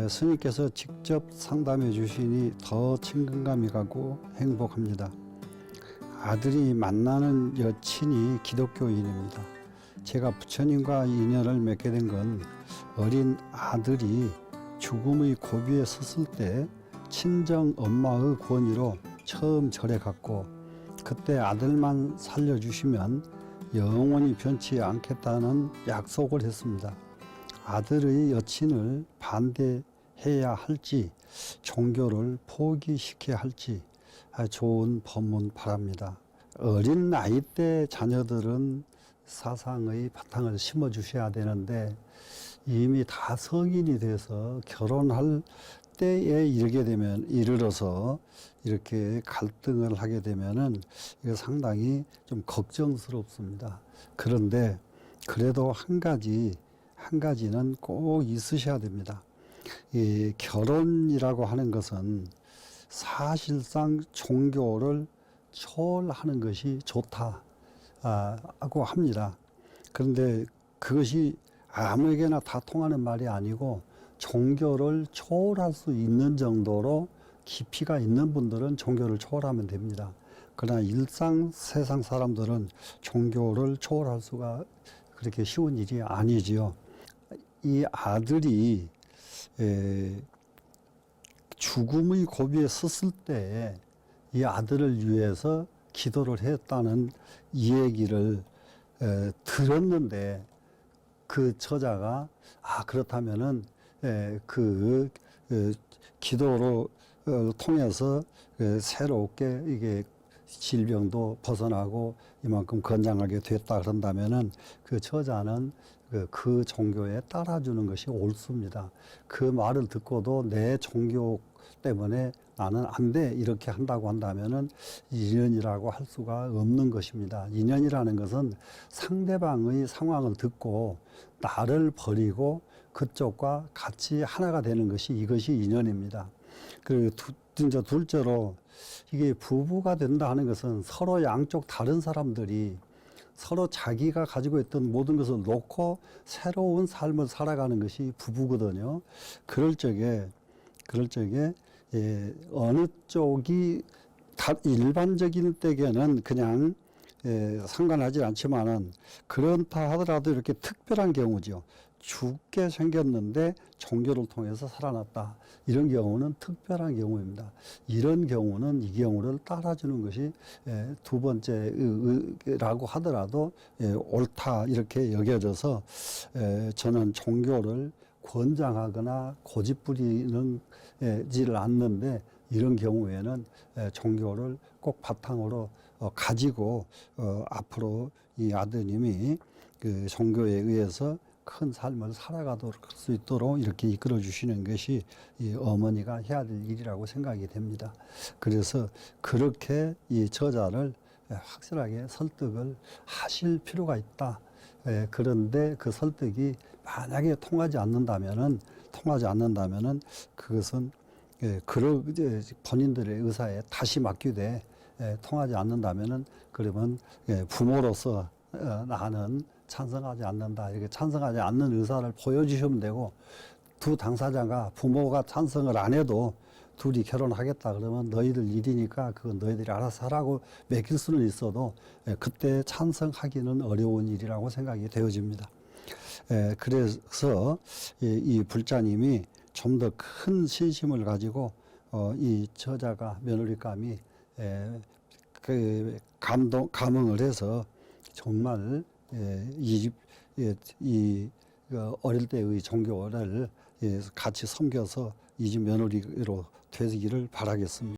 스님께서 직접 상담해 주시니 더 친근감이 가고 행복합니다. 아들이 만나는 여친이 기독교인입니다. 제가 부처님과 인연을 맺게 된 건 어린 아들이 죽음의 고비에 섰을 때 친정 엄마의 권위로 처음 절에 갔고, 그때 아들만 살려주시면 영원히 변치 않겠다는 약속을 했습니다. 아들의 여친을 반대해야 할지 종교를 포기시켜야 할지 좋은 법문 바랍니다. 어린 나이 때 자녀들은 사상의 바탕을 심어 주셔야 되는데 이미 다 성인이 돼서 결혼할 때에 이르러서 이렇게 갈등을 하게 되면은 이거 상당히 좀 걱정스럽습니다. 그런데 그래도 한 가지는 꼭 있으셔야 됩니다. 이 결혼이라고 하는 것은 사실상 종교를 초월하는 것이 좋다고 합니다. 그런데 그것이 아무에게나 다 통하는 말이 아니고 종교를 초월할 수 있는 정도로 깊이가 있는 분들은 종교를 초월하면 됩니다. 그러나 세상 사람들은 종교를 초월할 수가 그렇게 쉬운 일이 아니지요. 이 아들이 죽음의 고비에 섰을 때 이 아들을 위해서 기도를 했다는 이 얘기를 들었는데, 그 저자가 그렇다면은 그 기도로 통해서 새롭게 이게 질병도 벗어나고 이만큼 건강하게 됐다 그런다면은 그 저자는 그 종교에 따라주는 것이 옳습니다. 그 말을 듣고도 내 종교 때문에 나는 안 돼 이렇게 한다고 한다면은 인연이라고 할 수가 없는 것입니다. 인연이라는 것은 상대방의 상황을 듣고 나를 버리고 그쪽과 같이 하나가 되는 것이, 이것이 인연입니다. 그리고 둘째로 이게 부부가 된다 하는 것은 서로 양쪽 다른 사람들이 서로 자기가 가지고 있던 모든 것을 놓고 새로운 삶을 살아가는 것이 부부거든요. 그럴 적에 어느 쪽이 일반적인 때에는 그냥 상관하지 않지만은, 그렇다 하더라도 이렇게 특별한 경우죠. 죽게 생겼는데 종교를 통해서 살아났다. 이런 경우는 특별한 경우입니다. 이런 경우는 이 경우를 따라주는 것이 두 번째라고 하더라도 옳다 이렇게 여겨져서 저는 종교를 권장하거나 고집부리지를 않는데, 이런 경우에는 종교를 꼭 바탕으로 가지고 앞으로 이 아드님이 그 종교에 의해서 큰 삶을 살아가도록 할 수 있도록 이렇게 이끌어 주시는 것이 이 어머니가 해야 될 일이라고 생각이 됩니다. 그래서 그렇게 이 저자를 확실하게 설득을 하실 필요가 있다. 그런데 그 설득이 만약에 통하지 않는다면은 그것은 본인들의 의사에 다시 맡기되, 통하지 않는다면은 그러면 부모로서 나는 찬성하지 않는다, 이렇게 찬성하지 않는 의사를 보여주시면 되고, 두 당사자가 부모가 찬성을 안 해도 둘이 결혼하겠다 그러면 너희들 일이니까 그건 너희들이 알아서 하라고 맡길 수는 있어도 그때 찬성하기는 어려운 일이라고 생각이 되어집니다. 그래서 이 불자님이 좀 더 큰 신심을 가지고 이 저자가 며느리감이 감흥을 해서 정말 이 어릴 때의 종교를 같이 섬겨서 이 집 며느리로 되기를 바라겠습니다.